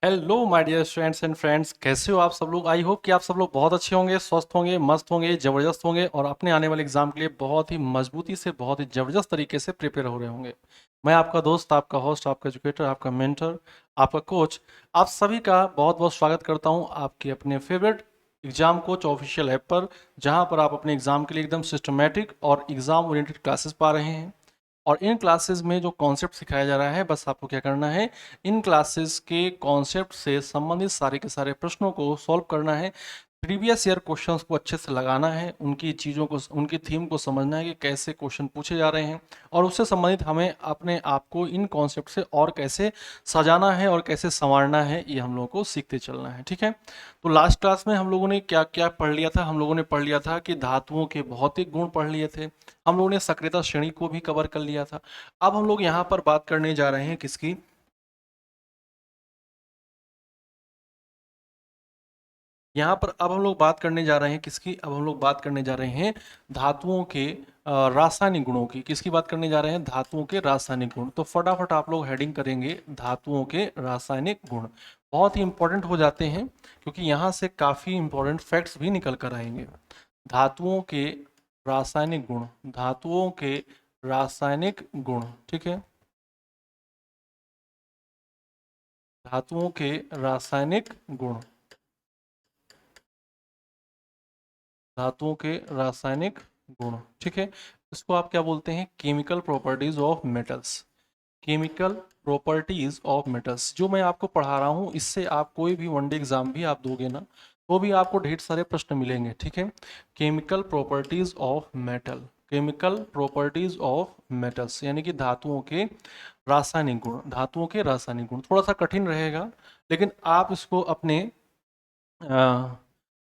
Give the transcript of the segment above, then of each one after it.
Hello my dear students and friends, कैसे हो आप सब लोग। आई होप कि आप सब लोग बहुत अच्छे होंगे, स्वस्थ होंगे, मस्त होंगे, ज़बरदस्त होंगे और अपने आने वाले एग्जाम के लिए बहुत ही मजबूती से, बहुत ही ज़बरदस्त तरीके से प्रिपेयर हो रहे होंगे। मैं आपका दोस्त, आपका होस्ट, आपका एजुकेटर, आपका मेंटर, आपका कोच, आप सभी का बहुत बहुत स्वागत करता हूँ आपके अपने favourite exam coach official app पर, जहाँ पर आप अपने एग्जाम के लिए एकदम सिस्टमेटिक और एग्जाम ओरिएंटेड क्लासेस पा रहे हैं। और इन क्लासेस में जो कॉन्सेप्ट सिखाया जा रहा है, बस आपको क्या करना है, इन क्लासेस के कॉन्सेप्ट से संबंधित सारे के सारे प्रश्नों को सॉल्व करना है। प्रीवियस ईयर क्वेश्चंस को अच्छे से लगाना है, उनकी चीज़ों को, उनकी थीम को समझना है कि कैसे क्वेश्चन पूछे जा रहे हैं, और उससे संबंधित हमें अपने आप को इन कॉन्सेप्ट से और कैसे सजाना है और कैसे संवारना है, ये हम लोगों को सीखते चलना है। ठीक है। तो लास्ट क्लास में हम लोगों ने क्या क्या पढ़ लिया था। हम लोगों ने पढ़ लिया था कि धातुओं के भौतिक गुण पढ़ लिए थे। हम लोगों ने सक्रियता श्रेणी को भी कवर कर लिया था। अब हम लोग यहाँ पर बात करने जा रहे हैं किसकी। यहाँ पर अब हम लोग बात करने जा रहे हैं किसकी, अब हम लोग बात करने जा रहे हैं धातुओं के रासायनिक गुणों की। किसकी बात करने जा रहे हैं? धातुओं के रासायनिक गुण। तो फटाफट आप लोग हेडिंग करेंगे धातुओं के रासायनिक गुण। बहुत ही इंपॉर्टेंट हो जाते हैं, क्योंकि यहाँ से काफ़ी इंपॉर्टेंट फैक्ट्स भी निकल कर आएंगे। धातुओं के रासायनिक गुण, धातुओं के रासायनिक गुण। ठीक है। धातुओं के रासायनिक गुण, धातुओं के रासायनिक गुण। ठीक है। इसको आप क्या बोलते हैं? Chemical properties of metals. Chemical properties of metals जो मैं आपको पढ़ा रहा हूँ, इससे आप कोई भी वनडे एग्जाम भी आप दोगे ना, तो भी आपको ढेर सारे प्रश्न मिलेंगे। ठीक है। Chemical properties of metal, chemical properties of metals यानी कि धातुओं के रासायनिक गुण। धातुओं के रासायनिक गुण थोड़ा सा कठिन रहेगा, लेकिन आप इसको अपने अ,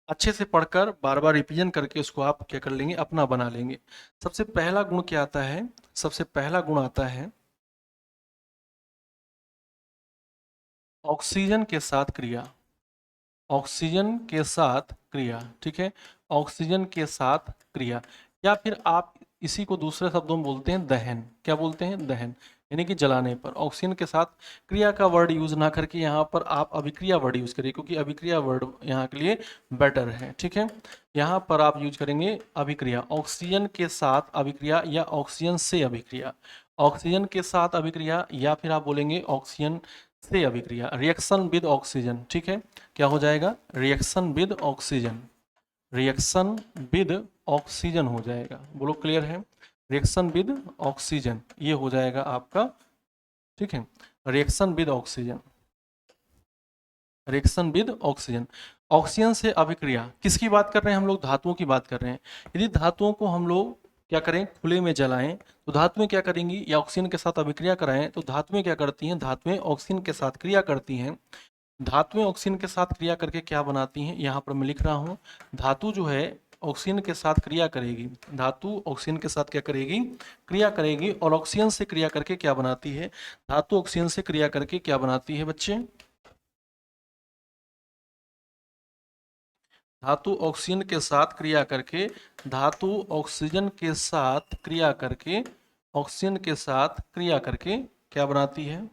अच्छे से पढ़कर बार बार रिवीजन करके उसको आप क्या कर लेंगे, अपना बना लेंगे। सबसे पहला गुण क्या आता है? सबसे पहला गुण आता है ऑक्सीजन के साथ क्रिया। ऑक्सीजन के साथ क्रिया। ठीक है। ऑक्सीजन के साथ क्रिया, या फिर आप इसी को दूसरे शब्दों में बोलते हैं दहन। क्या बोलते हैं? दहन, यानी कि जलाने पर। ऑक्सीजन के साथ क्रिया का वर्ड यूज ना करके यहाँ पर आप अभिक्रिया वर्ड यूज करिए, क्योंकि अभिक्रिया वर्ड यहाँ के लिए बेटर है। ठीक है। यहाँ पर आप यूज करेंगे अभिक्रिया, ऑक्सीजन के साथ अभिक्रिया या ऑक्सीजन से अभिक्रिया। ऑक्सीजन के साथ अभिक्रिया, या फिर आप बोलेंगे ऑक्सीजन से अभिक्रिया, रिएक्शन विद ऑक्सीजन। ठीक है। क्या हो जाएगा? Reaction with oxygen. Reaction with oxygen हो जाएगा। बोलो क्लियर है? रिएक्शन विद ऑक्सीजन ये हो जाएगा आपका। ठीक है। Reaction with oxygen, reaction with oxygen. Oxygen से अभिक्रिया किसकी बात कर रहे हैं हम लोग? धातुओं की बात कर रहे हैं। यदि धातुओं को हम लोग क्या करें, खुले में जलाएं, तो धातुएं क्या करेंगी? या ऑक्सीजन के साथ अभिक्रिया कराएं तो धातुएं क्या करती हैं? धातुएं ऑक्सीजन के साथ क्रिया करती हैं। धातुएं ऑक्सीजन के साथ क्रिया करके क्या बनाती हैं? यहाँ पर मैं लिख रहा हूँ, धातु जो है ऑक्सीजन के साथ क्रिया करेगी। धातु ऑक्सीजन के साथ क्या करेगी? क्रिया करेगी। और ऑक्सीजन से क्रिया करके क्या बनाती है? धातु ऑक्सीजन से क्रिया करके क्या बनाती है बच्चे? धातु ऑक्सीजन के साथ क्रिया करके, धातु ऑक्सीजन के साथ क्रिया करके, ऑक्सीजन के साथ क्रिया करके क्या बनाती है?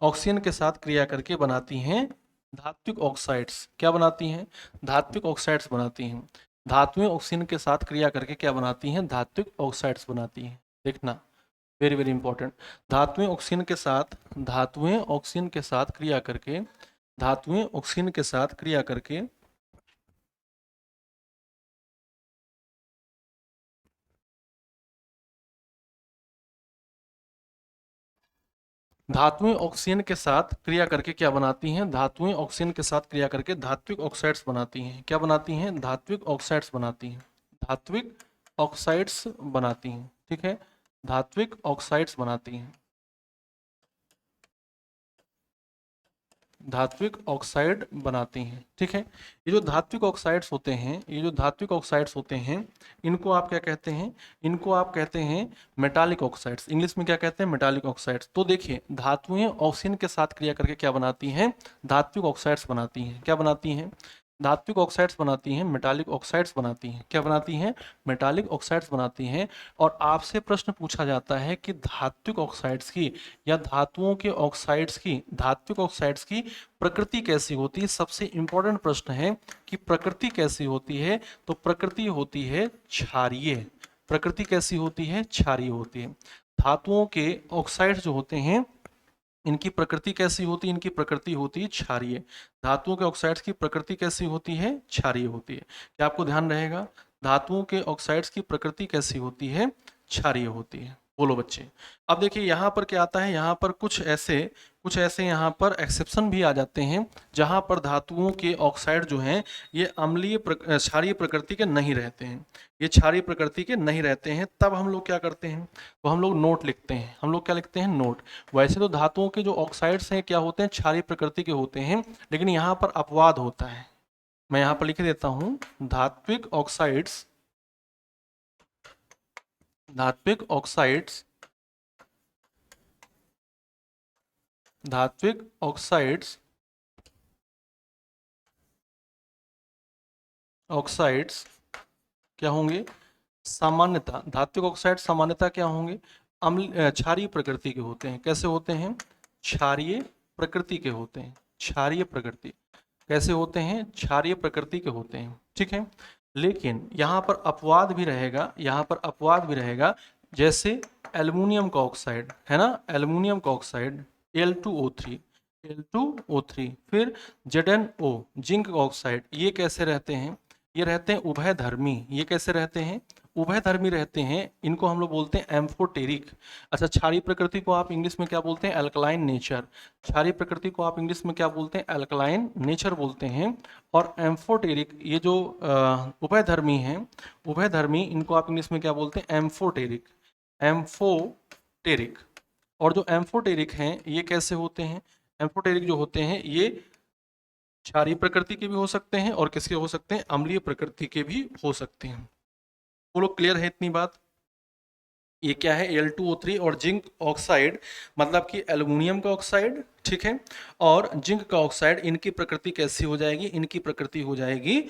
ऑक्सीजन के साथ क्रिया करके बनाती हैं धात्विक ऑक्साइड्स। क्या बनाती हैं? धात्विक ऑक्साइड्स बनाती हैं। धातुएं ऑक्सीजन के साथ क्रिया करके क्या बनाती हैं? धात्विक ऑक्साइड्स बनाती हैं। देखना, वेरी वेरी इंपॉर्टेंट। धातुएं ऑक्सीजन के साथ, धातुएं ऑक्सीजन के साथ क्रिया करके, धातुएं ऑक्सीजन के साथ क्रिया करके धातुएं ऑक्सीजन के साथ क्रिया करके क्या बनाती हैं? धातुएं ऑक्सीजन के साथ क्रिया करके धात्विक ऑक्साइड्स बनाती हैं। क्या बनाती हैं? धात्विक ऑक्साइड्स बनाती हैं। धात्विक ऑक्साइड्स बनाती हैं। ठीक है। धात्विक ऑक्साइड्स बनाती हैं। धात्विक ऑक्साइड बनाती हैं। ठीक है। ये जो धात्विक ऑक्साइड्स होते हैं, ये जो धात्विक ऑक्साइड्स होते हैं, इनको आप क्या कहते हैं? इनको आप कहते हैं मेटालिक ऑक्साइड्स। इंग्लिश में क्या कहते हैं? Metallic oxides. तो देखिए, धातुएं ऑक्सीजन के साथ क्रिया करके क्या बनाती हैं? धात्विक ऑक्साइड्स बनाती हैं। क्या बनाती हैं? धात्विक ऑक्साइड्स बनाती हैं, मेटालिक ऑक्साइड्स बनाती हैं। क्या बनाती हैं? मेटालिक ऑक्साइड्स बनाती हैं। और आपसे प्रश्न पूछा जाता है कि धात्विक ऑक्साइड्स की या धातुओं के ऑक्साइड्स की, धात्विक ऑक्साइड्स की प्रकृति कैसी होती है? सबसे इंपॉर्टेंट प्रश्न है कि प्रकृति कैसी होती है? तो प्रकृति होती है क्षारीय। प्रकृति कैसी होती है? क्षारीय होती है। धातुओं के ऑक्साइड्स जो होते हैं इनकी प्रकृति कैसी होती है? इनकी प्रकृति होती है क्षारीय। धातुओं के ऑक्साइड्स की प्रकृति कैसी होती है? क्षारीय होती है। क्या आपको ध्यान रहेगा? धातुओं के ऑक्साइड्स की प्रकृति कैसी होती है? क्षारीय होती है। बोलो बच्चे। अब देखिए यहाँ पर क्या आता है, यहाँ पर कुछ ऐसे यहाँ पर एक्सेप्शन भी आ जाते हैं जहाँ पर धातुओं के ऑक्साइड जो हैं ये अम्लीय क्षारीय प्रकृति के नहीं रहते हैं, ये क्षारीय प्रकृति के नहीं रहते हैं। तब हम लोग क्या करते हैं? तो हम लोग नोट लिखते हैं। हम लोग क्या लिखते हैं? नोट। वैसे तो धातुओं के जो ऑक्साइड्स हैं क्या होते हैं? क्षारीय प्रकृति के होते हैं, लेकिन यहाँ पर अपवाद होता है। मैं यहाँ पर लिख देता हूँ, धात्विक ऑक्साइड्स, धात्विक ऑक्साइड्स, धात्विक ऑक्साइड्स, ऑक्साइड्स क्या होंगे? सामान्यतः धात्विक ऑक्साइड सामान्यतः क्या होंगे? अम्ल क्षारीय प्रकृति के होते हैं। कैसे होते हैं? क्षारीय प्रकृति के होते हैं। क्षारीय प्रकृति कैसे होते हैं? क्षारीय प्रकृति के होते हैं। ठीक है, लेकिन यहाँ पर अपवाद भी रहेगा, यहाँ पर अपवाद भी रहेगा। जैसे एल्युमिनियम का ऑक्साइड है ना, एल्युमिनियम का ऑक्साइड Al2O3, Al2O3, फिर ZnO जिंक ऑक्साइड, ये कैसे रहते हैं? ये रहते हैं उभयधर्मी। ये कैसे रहते हैं? उभयधर्मी रहते हैं। इनको हम लोग बोलते हैं एम्फोटेरिक। अच्छा, क्षारीय प्रकृति को आप इंग्लिश में क्या बोलते हैं? Alkaline nature. क्षारीय प्रकृति को आप इंग्लिश में क्या बोलते हैं? अल्कलाइन नेचर बोलते हैं। और एम्फोटेरिक, ये जो उभयधर्मी हैं, उभयधर्मी, इनको आप इंग्लिश में क्या बोलते हैं? एम्फोटेरिक। एम्फोटेरिक। और जो एम्फोटेरिक हैं ये कैसे होते हैं? एम्फोटेरिक जो होते हैं ये क्षारीय प्रकृति के भी हो सकते हैं और किसके हो सकते हैं? अम्लीय प्रकृति के भी हो सकते हैं। वो लोग क्लियर है इतनी बात? ये क्या है? Al2O3 और जिंक ऑक्साइड, मतलब कि एल्युमिनियम का ऑक्साइड, ठीक है, और जिंक का ऑक्साइड, इनकी प्रकृति कैसी हो जाएगी? इनकी प्रकृति हो जाएगी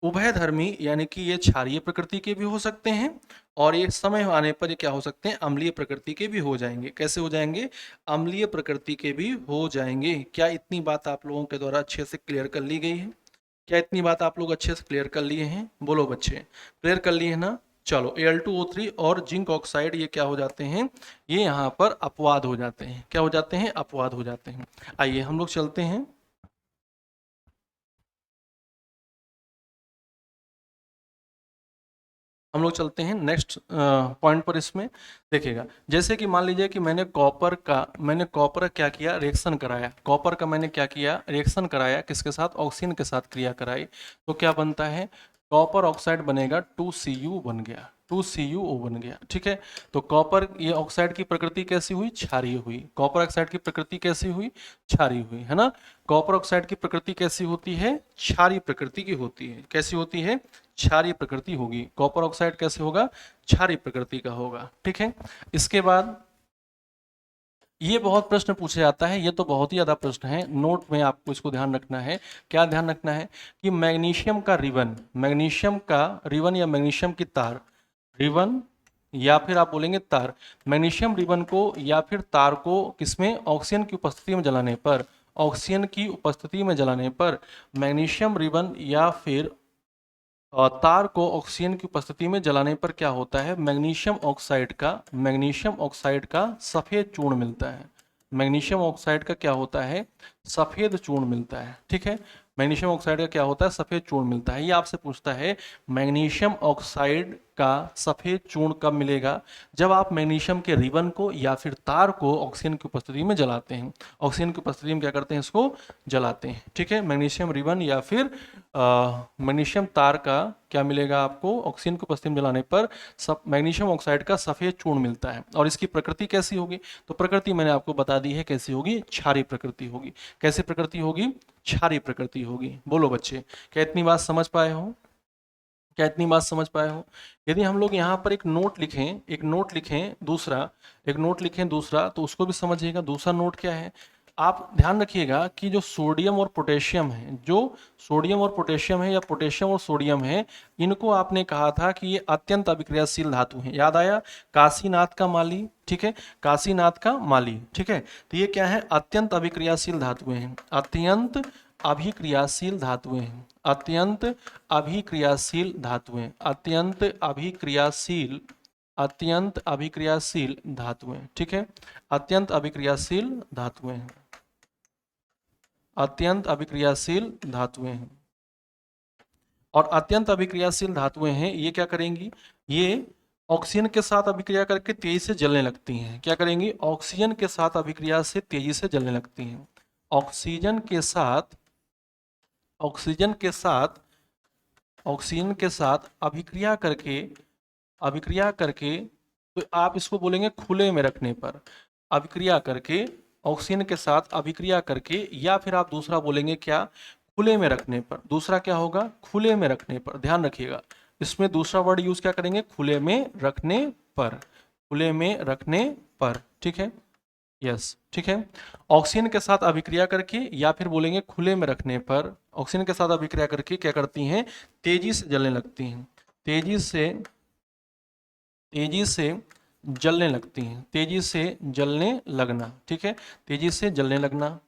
उभयधर्मी, यानी कि ये क्षारीय प्रकृति के भी हो सकते हैं और ये समय आने पर ये क्या हो सकते हैं? अम्लीय प्रकृति के भी हो जाएंगे। कैसे हो जाएंगे? अम्लीय प्रकृति के भी हो जाएंगे। क्या इतनी बात आप लोगों के द्वारा अच्छे से क्लियर कर ली गई है? क्या इतनी बात आप लोग अच्छे से क्लियर कर लिए हैं? बोलो बच्चे, क्लियर कर लिए हैं ना? चलो, Al2O3 और जिंक ऑक्साइड ये क्या हो जाते हैं? ये यहाँ पर अपवाद हो जाते हैं। क्या हो जाते हैं? अपवाद हो जाते हैं। आइए हम लोग चलते हैं, हम लोग चलते हैं नेक्स्ट पॉइंट पर। इसमें देखिएगा, जैसे कि मान लीजिए कि मैंने कॉपर का क्या किया? रिएक्शन कराया। कॉपर का मैंने क्या किया? रिएक्शन कराया। किसके साथ? ऑक्सीजन के साथ क्रिया कराई। तो क्या बनता है? कॉपर ऑक्साइड बनेगा, 2Cu बन गया, 2CuO बन गया। ठीक है, तो कॉपर ये ऑक्साइड की प्रकृति कैसी हुई? क्षारीय हुई। कॉपर ऑक्साइड की प्रकृति कैसी हुई? क्षारीय हुई, है ना? कॉपर ऑक्साइड की प्रकृति कैसी होती है? क्षारीय प्रकृति की होती है। कैसी होती है? क्षारीय प्रकृति होगी। कॉपर ऑक्साइड कैसे होगा? क्षारीय प्रकृति का होगा। ठीक है, इसके बाद ये बहुत प्रश्न पूछा जाता है, ये तो बहुत ही ज़्यादा प्रश्न है, नोट में आपको इसको ध्यान रखना है। क्या ध्यान रखना है? कि मैग्नीशियम का रिबन, मैग्नीशियम का रिबन या मैग्नीशियम की तार, रिबन या फिर आप बोलेंगे तार, मैग्नीशियम रिबन को या फिर तार को किसमें? ऑक्सीजन की उपस्थिति में जलाने पर, ऑक्सीजन की उपस्थिति में जलाने पर मैग्नीशियम रिबन या फिर तार को ऑक्सीजन की उपस्थिति में जलाने पर क्या होता है? मैग्नीशियम ऑक्साइड का सफेद चूर्ण मिलता है। मैग्नीशियम ऑक्साइड का क्या होता है? सफेद चूर्ण मिलता है। ठीक है, मैग्नीशियम ऑक्साइड का क्या होता है? सफेद चूर्ण मिलता है। ये आपसे पूछता है मैग्नीशियम ऑक्साइड का सफेद चूर्ण कब मिलेगा? जब आप मैग्नीशियम के रिबन को या फिर तार को ऑक्सीजन की उपस्थिति में जलाते हैं। ऑक्सीजन की उपस्थिति में क्या करते हैं? इसको जलाते हैं। ठीक है, मैग्नीशियम रिबन या फिर मैग्नीशियम तार का क्या मिलेगा आपको? ऑक्सीजन की उपस्थिति में जलाने पर सब मैग्नीशियम ऑक्साइड का सफेद चूर्ण मिलता है। और इसकी प्रकृति कैसी होगी? तो प्रकृति मैंने आपको बता दी है कैसी होगी? क्षारीय प्रकृति होगी। कैसी प्रकृति होगी? क्षारीय प्रकृति होगी। बोलो बच्चे, क्या इतनी बात समझ पाए हो? क्या इतनी बात समझ पाए हो? यदि हम लोग यहाँ पर एक नोट लिखें, एक नोट लिखें दूसरा, एक नोट लिखें दूसरा, तो उसको भी समझिएगा। दूसरा नोट क्या है? आप ध्यान रखिएगा कि जो सोडियम और पोटेशियम है, जो सोडियम और पोटेशियम है या पोटेशियम और सोडियम है, इनको आपने कहा था कि ये अत्यंत अभिक्रियाशील धातु हैं। याद आया? काशीनाथ का माली, ठीक है, काशीनाथ का माली, ठीक है। तो ये क्या है? अत्यंत अभिक्रियाशील धातुएं हैं, अत्यंत अभिक्रियाशील धातुएं हैं, अत्यंत अभिक्रियाशील धातुएं, अत्यंत अभिक्रियाशील, अत्यंत अभिक्रियाशील धातुएं, ठीक है, अत्यंत अभिक्रियाशील धातुएं हैं, अत्यंत अभिक्रियाशील धातुएं हैं। और अत्यंत अभिक्रियाशील धातुएं हैं, ये क्या करेंगी? ये ऑक्सीजन के साथ अभिक्रिया करके तेजी से जलने लगती हैं। क्या करेंगी? ऑक्सीजन के साथ अभिक्रिया से तेजी से जलने लगती हैं। ऑक्सीजन के साथ, ऑक्सीजन के साथ, ऑक्सीजन के साथ अभिक्रिया करके, अभिक्रिया करके, तो आप इसको बोलेंगे खुले में रखने पर, अभिक्रिया करके, ऑक्सीजन के साथ अभिक्रिया करके, या फिर आप दूसरा बोलेंगे क्या? खुले में रखने पर। दूसरा क्या होगा? खुले में रखने पर। ध्यान रखिएगा, इसमें दूसरा वर्ड यूज क्या करेंगे? खुले में रखने पर, खुले में रखने पर, ठीक है, यस, ठीक है। ऑक्सीजन के साथ अभिक्रिया करके या फिर बोलेंगे खुले में रखने पर, ऑक्सीजन के साथ अभिक्रिया करके क्या करती हैं? तेजी से जलने लगती हैं, तेजी से, तेजी से जलने लगती हैं, तेजी से जलने लगना, ठीक है, तेजी से जलने लगना।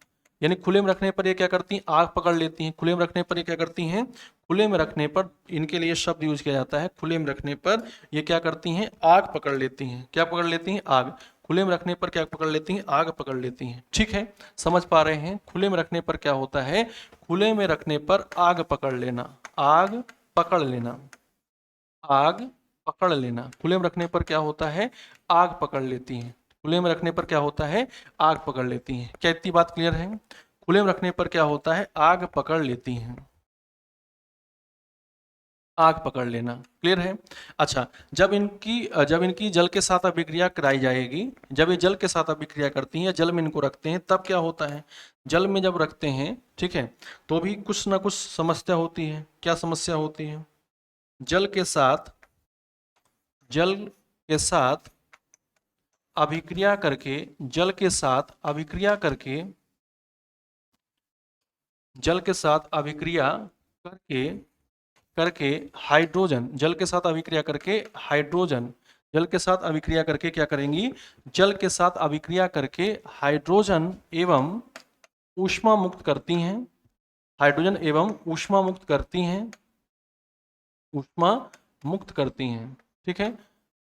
यानी खुले में रखने पर ये क्या करती हैं? आग पकड़ लेती हैं। खुले में रखने पर ये क्या करती हैं? खुले में रखने पर, इनके लिए शब्द यूज किया जाता है, खुले में रखने पर ये क्या करती हैं? आग पकड़ लेती हैं। क्या पकड़ लेती हैं? आग। खुले में रखने पर क्या पकड़ लेती हैं? आग पकड़ लेती हैं, ठीक है, समझ पा रहे हैं? खुले में रखने पर क्या होता है? खुले में रखने पर आग पकड़ लेना, आग पकड़ लेना, आग पकड़ लेना। खुले में रखने पर क्या होता है? आग पकड़ लेती हैं। खुले में रखने पर क्या होता है? आग पकड़ लेती हैं। क्या इतनी बात क्लियर है? खुले में रखने पर क्या होता है? आग पकड़ लेती हैं, आग पकड़ लेना, क्लियर है? अच्छा, जब इनकी जल के साथ अभिक्रिया कराई जाएगी, जब ये जल के साथ अभिक्रिया करती हैं या जल में इनको रखते हैं, तब क्या होता है? जल में जब रखते हैं, ठीक है, तो भी कुछ ना कुछ समस्या होती है। क्या समस्या होती है? जल के साथ, जल के साथ अभिक्रिया करके, जल के साथ अभिक्रिया करके, जल के साथ अभिक्रिया करके, करके हाइड्रोजन, जल के साथ अभिक्रिया करके हाइड्रोजन, जल के साथ अभिक्रिया करके क्या करेंगी? जल के साथ अभिक्रिया करके हाइड्रोजन एवं ऊष्मा मुक्त करती हैं, हाइड्रोजन एवं ऊष्मा मुक्त करती हैं, ऊष्मा मुक्त करती हैं, ठीक है,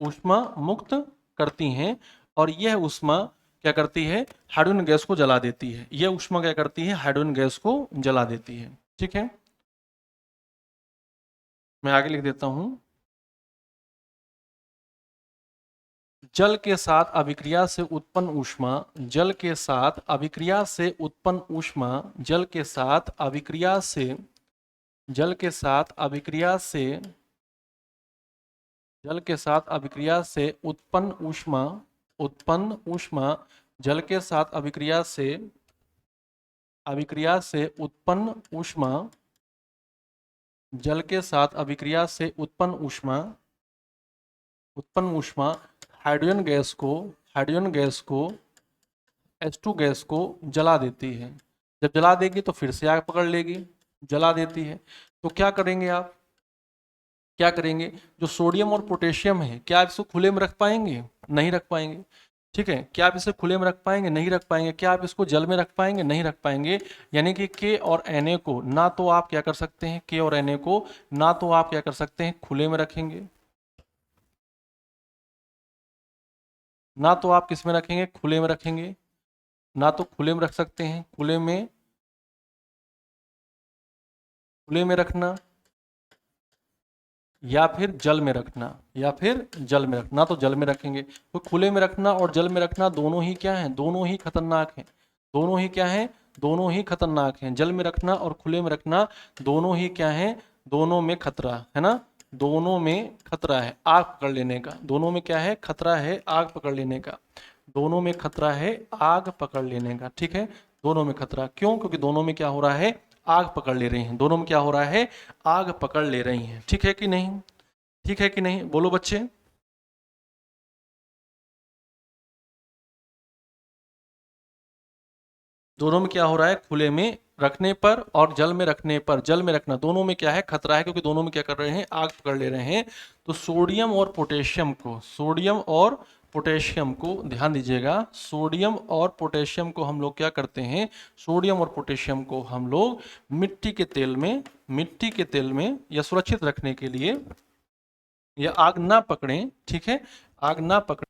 ऊष्मा मुक्त करती हैं। और यह ऊष्मा क्या करती है? हाइड्रोजन गैस को जला देती है। यह ऊष्मा क्या करती है? हाइड्रोजन गैस को जला देती है, ठीक है। मैं आगे लिख देता हूं, जल के साथ अभिक्रिया से उत्पन्न ऊष्मा, जल के साथ अभिक्रिया से उत्पन्न ऊष्मा, जल के साथ अभिक्रिया से, जल के साथ अभिक्रिया से, जल के साथ अभिक्रिया से उत्पन्न ऊष्मा, उत्पन्न ऊष्मा, जल के साथ अभिक्रिया से, अभिक्रिया से उत्पन्न ऊष्मा, जल के साथ अभिक्रिया से उत्पन्न ऊष्मा, उत्पन्न ऊष्मा हाइड्रोजन गैस को, हाइड्रोजन गैस को, H2 गैस को जला देती है। जब जला देगी तो फिर से आग पकड़ लेगी, जला देती है। तो क्या करेंगे आप? क्या करेंगे? जो सोडियम और पोटेशियम है, क्या आप इसको खुले में रख पाएंगे? नहीं रख पाएंगे, ठीक है। क्या आप इसे खुले में रख पाएंगे? नहीं रख पाएंगे। क्या आप इसको जल में रख पाएंगे? नहीं रख पाएंगे। यानी कि के और Na को ना तो आप क्या कर सकते हैं, के और Na को ना तो आप क्या कर सकते हैं, खुले में रखेंगे, ना तो आप किस में रखेंगे, खुले में रखेंगे, ना तो खुले में रख सकते हैं, खुले में, खुले में रखना, या फिर जल में रखना, या फिर जल में रखना। तो जल में रखेंगे, तो खुले में रखना और जल में रखना दोनों ही क्या हैं? दोनों ही खतरनाक हैं। दोनों ही क्या हैं? दोनों ही खतरनाक हैं। जल में रखना और खुले में रखना दोनों ही क्या हैं? दोनों में खतरा है ना, दोनों में खतरा है आग पकड़ लेने का। दोनों में क्या है? खतरा है आग पकड़ लेने का। दोनों में खतरा है आग पकड़ लेने का, ठीक है। दोनों में खतरा क्यों? क्योंकि दोनों में क्या हो रहा है? आग पकड़ ले रही हैं। दोनों में क्या हो रहा है? आग पकड़ ले रही हैं, ठीक है कि नहीं? ठीक है कि नहीं? बोलो बच्चे। दोनों में क्या हो रहा है, खुले में रखने पर और जल में रखने पर, जल में रखना दोनों में क्या है, खतरा है, क्योंकि दोनों में क्या कर रहे हैं, आग पकड़ ले रहे हैं। तो सोडियम और पोटेशियम को, सोडियम और पोटेशियम को ध्यान दीजिएगा, सोडियम और पोटेशियम को हम लोग क्या करते हैं, सोडियम और पोटेशियम को हम लोग मिट्टी के तेल में, मिट्टी के तेल में या सुरक्षित रखने के लिए, या आग ना पकड़े, ठीक है, आग ना पकड़े